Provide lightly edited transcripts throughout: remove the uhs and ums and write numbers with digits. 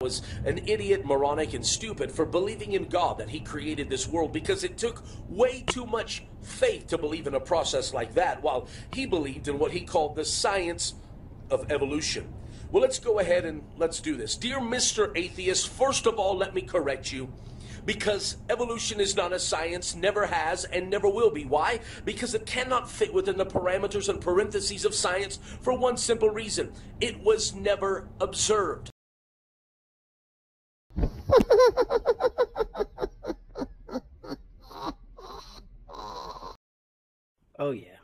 was an idiot, moronic, and stupid for believing in God that he created this world, because it took way too much faith to believe in a process like that, while he believed in what he called the science of evolution. Well, let's go ahead and let's do this. Dear Mr. Atheist, first of all, let me correct you, because evolution is not a science, never has, and never will be. Why? Because it cannot fit within the parameters and parentheses of science for one simple reason. It was never observed. Oh yeah,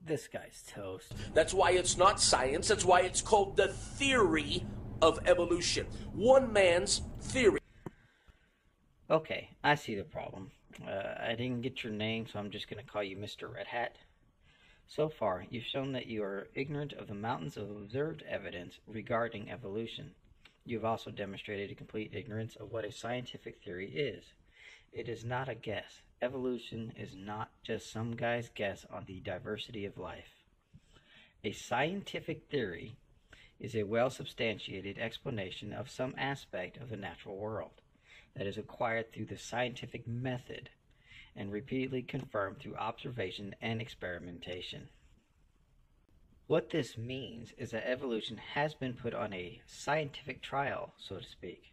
this guy's toast. That's why it's not science. That's why it's called the theory of evolution. One man's theory. Okay, I see the problem. I didn't get your name, so I'm just going to call you Mr. Red Hat. So far, you've shown that you are ignorant of the mountains of observed evidence regarding evolution. You've also demonstrated a complete ignorance of what a scientific theory is. It is not a guess. Evolution is not just some guy's guess on the diversity of life. A scientific theory is a well-substantiated explanation of some aspect of the natural world that is acquired through the scientific method and repeatedly confirmed through observation and experimentation. What this means is that evolution has been put on a scientific trial, so to speak.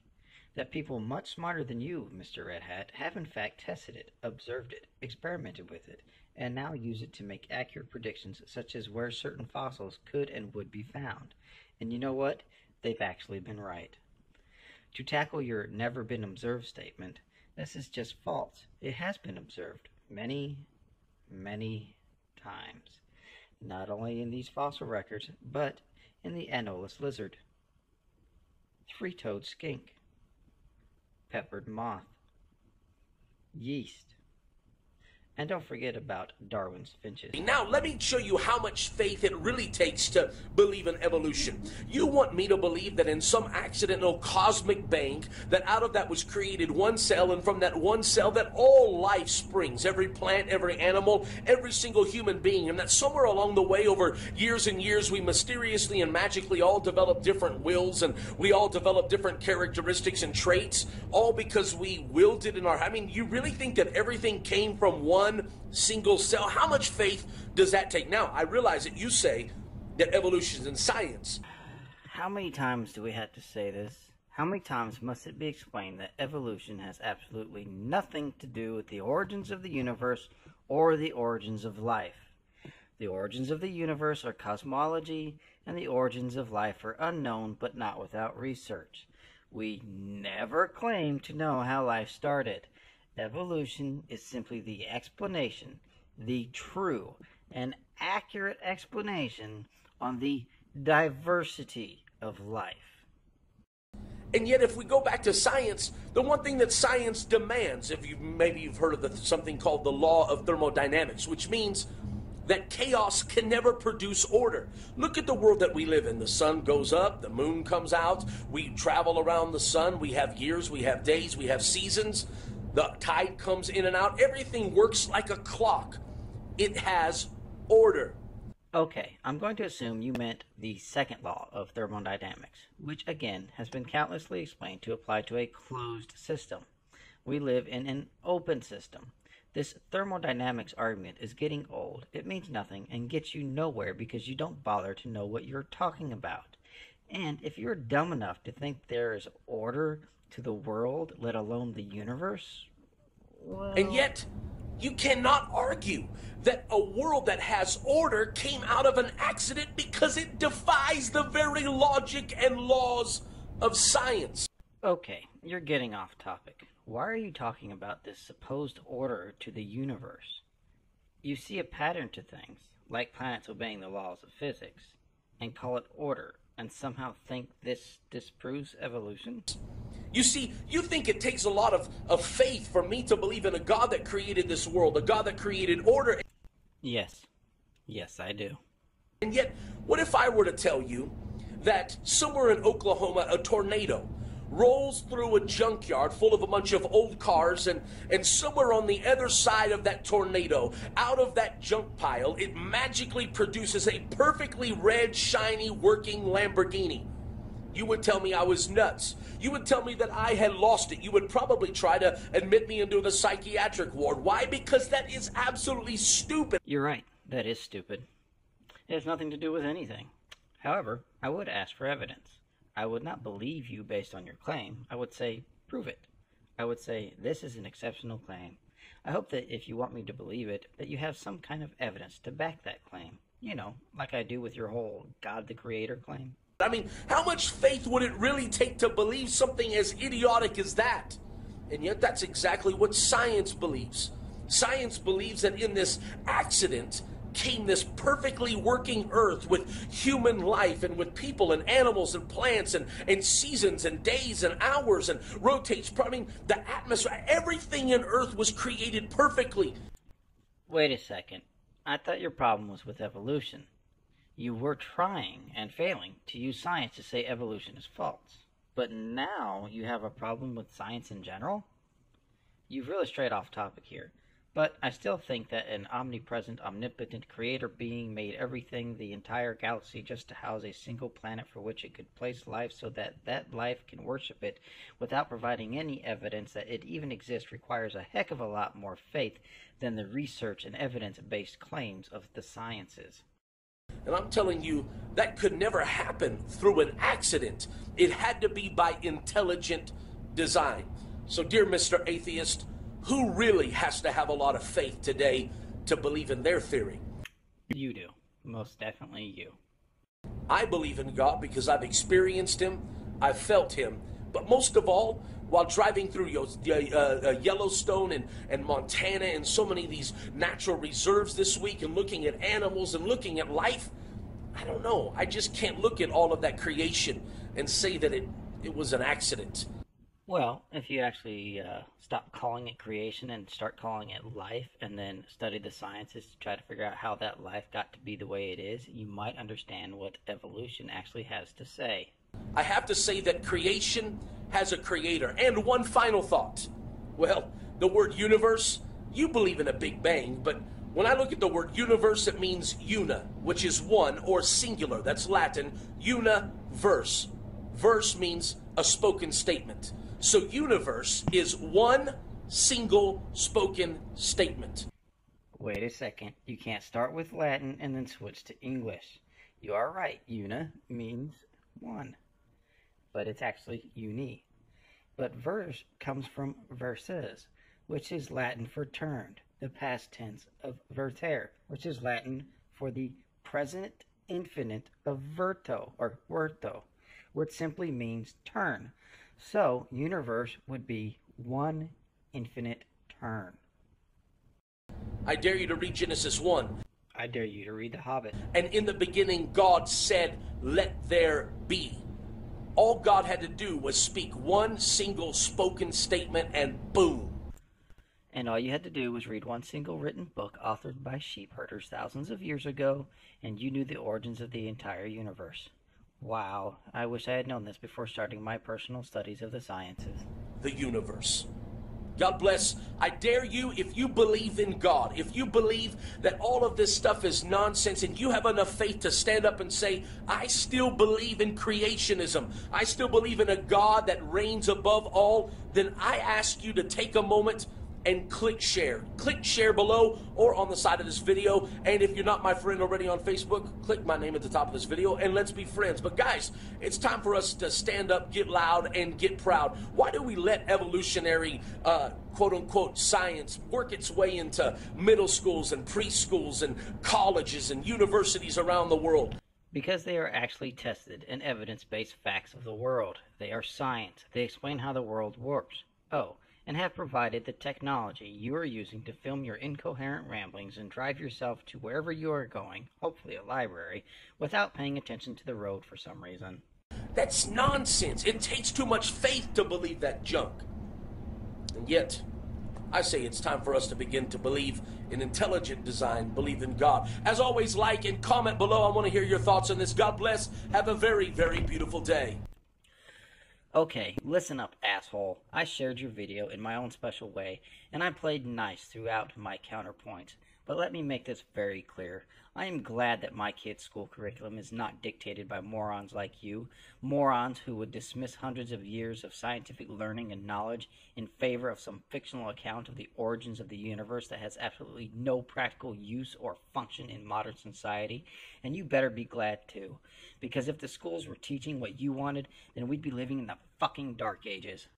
That people much smarter than you, Mr. Red Hat, have in fact tested it, observed it, experimented with it, and now use it to make accurate predictions such as where certain fossils could and would be found. And you know what? They've actually been right. To tackle your never been observed statement, this is just false. It has been observed many, many times. Not only in these fossil records, but in the anolis lizard, three-toed skink, peppered moth, yeast, and don't forget about Darwin's finches. Now, let me show you how much faith it really takes to believe in evolution. You want me to believe that in some accidental cosmic bang, that out of that was created one cell, and from that one cell that all life springs, every plant, every animal, every single human being, and that somewhere along the way over years and years we mysteriously and magically all develop different wills, and we all develop different characteristics and traits, all because we willed it in our... I mean, you really think that everything came from one single cell? How much faith does that take? Now, I realize that you say that evolution is in science. How many times do we have to say this? How many times must it be explained that evolution has absolutely nothing to do with the origins of the universe or the origins of life? The origins of the universe are cosmology, and the origins of life are unknown but not without research. We never claim to know how life started. Evolution is simply the explanation, the true and accurate explanation on the diversity of life. And yet, if we go back to science, the one thing that science demands, maybe you've heard of something called the law of thermodynamics, which means that chaos can never produce order. Look at the world that we live in. The sun goes up, the moon comes out, we travel around the sun, we have years, we have days, we have seasons. The tide comes in and out. Everything works like a clock. It has order. Okay, I'm going to assume you meant the second law of thermodynamics, which again has been countlessly explained to apply to a closed system. We live in an open system. This thermodynamics argument is getting old. It means nothing and gets you nowhere because you don't bother to know what you're talking about. And if you're dumb enough to think there is order to the world, let alone the universe, well... And yet, you cannot argue that a world that has order came out of an accident because it defies the very logic and laws of science. Okay, you're getting off topic. Why are you talking about this supposed order to the universe? You see a pattern to things, like planets obeying the laws of physics, and call it order, and somehow think this disproves evolution? You see, you think it takes a lot of faith for me to believe in a God that created this world, a God that created order. Yes. Yes, I do. And yet, what if I were to tell you that somewhere in Oklahoma, a tornado rolls through a junkyard full of a bunch of old cars, and somewhere on the other side of that tornado, out of that junk pile, it magically produces a perfectly red, shiny, working Lamborghini. You would tell me I was nuts. You would tell me that I had lost it. You would probably try to admit me into the psychiatric ward. Why? Because that is absolutely stupid. You're right. That is stupid. It has nothing to do with anything. However, I would ask for evidence. I would not believe you based on your claim. I would say, prove it. I would say, this is an exceptional claim. I hope that if you want me to believe it, that you have some kind of evidence to back that claim. You know, like I do with your whole God the Creator claim. I mean, how much faith would it really take to believe something as idiotic as that? And yet that's exactly what science believes. Science believes that in this accident came this perfectly working earth with human life and with people and animals and plants and seasons and days and hours and rotates. I mean, the atmosphere, everything in earth was created perfectly. Wait a second. I thought your problem was with evolution. You were trying and failing to use science to say evolution is false. But now you have a problem with science in general? You've really strayed off topic here. But I still think that an omnipresent, omnipotent creator being made everything, the entire galaxy, just to house a single planet for which it could place life so that that life can worship it without providing any evidence that it even exists requires a heck of a lot more faith than the research and evidence-based claims of the sciences. And I'm telling you, that could never happen through an accident. It had to be by intelligent design. So, dear Mr. Atheist, who really has to have a lot of faith today to believe in their theory? You do. Most definitely you. I believe in God because I've experienced Him, I've felt Him, but most of all, while driving through Yellowstone and Montana and so many of these natural reserves this week and looking at animals and looking at life, I don't know. I just can't look at all of that creation and say that it was an accident. Well, if you actually stop calling it creation and start calling it life and then study the sciences to try to figure out how that life got to be the way it is, you might understand what evolution actually has to say. I have to say that creation has a creator. And one final thought. Well, the word universe, you believe in a Big Bang, but when I look at the word universe, it means una, which is one or singular. That's Latin, universe. Verse means a spoken statement. So universe is one single spoken statement. Wait a second. You can't start with Latin and then switch to English. You are right. Una means one, but it's actually uni. But verse comes from versus, which is Latin for turned, the past tense of vertere, which is Latin for the present infinite of verto, or verto, which simply means turn. So, universe would be one infinite turn. I dare you to read Genesis 1. I dare you to read The Hobbit. And in the beginning, God said, let there be. All God had to do was speak one single spoken statement and boom. And all you had to do was read one single written book authored by sheep herders thousands of years ago, and you knew the origins of the entire universe. Wow, I wish I had known this before starting my personal studies of the sciences. The universe. God bless. I dare you, if you believe in God, if you believe that all of this stuff is nonsense and you have enough faith to stand up and say, I still believe in creationism, I still believe in a God that reigns above all, then I ask you to take a moment and click share. Click share below or on the side of this video. And if you're not my friend already on Facebook, click my name at the top of this video and let's be friends. But guys, it's time for us to stand up, get loud, and get proud. Why do we let evolutionary quote-unquote science work its way into middle schools and preschools and colleges and universities around the world? Because they are actually tested and evidence-based facts of the world. They are science. They explain how the world works. Oh, and have provided the technology you are using to film your incoherent ramblings and drive yourself to wherever you are going, hopefully a library, without paying attention to the road for some reason. That's nonsense. It takes too much faith to believe that junk. And yet, I say it's time for us to begin to believe in intelligent design, believe in God. As always, like and comment below. I want to hear your thoughts on this. God bless. Have a very, very beautiful day. Okay, listen up, asshole. I shared your video in my own special way, and I played nice throughout my counterpoints. But let me make this very clear. I am glad that my kid's school curriculum is not dictated by morons like you, morons who would dismiss hundreds of years of scientific learning and knowledge in favor of some fictional account of the origins of the universe that has absolutely no practical use or function in modern society. And you better be glad too, because if the schools were teaching what you wanted, then we'd be living in the fucking dark ages.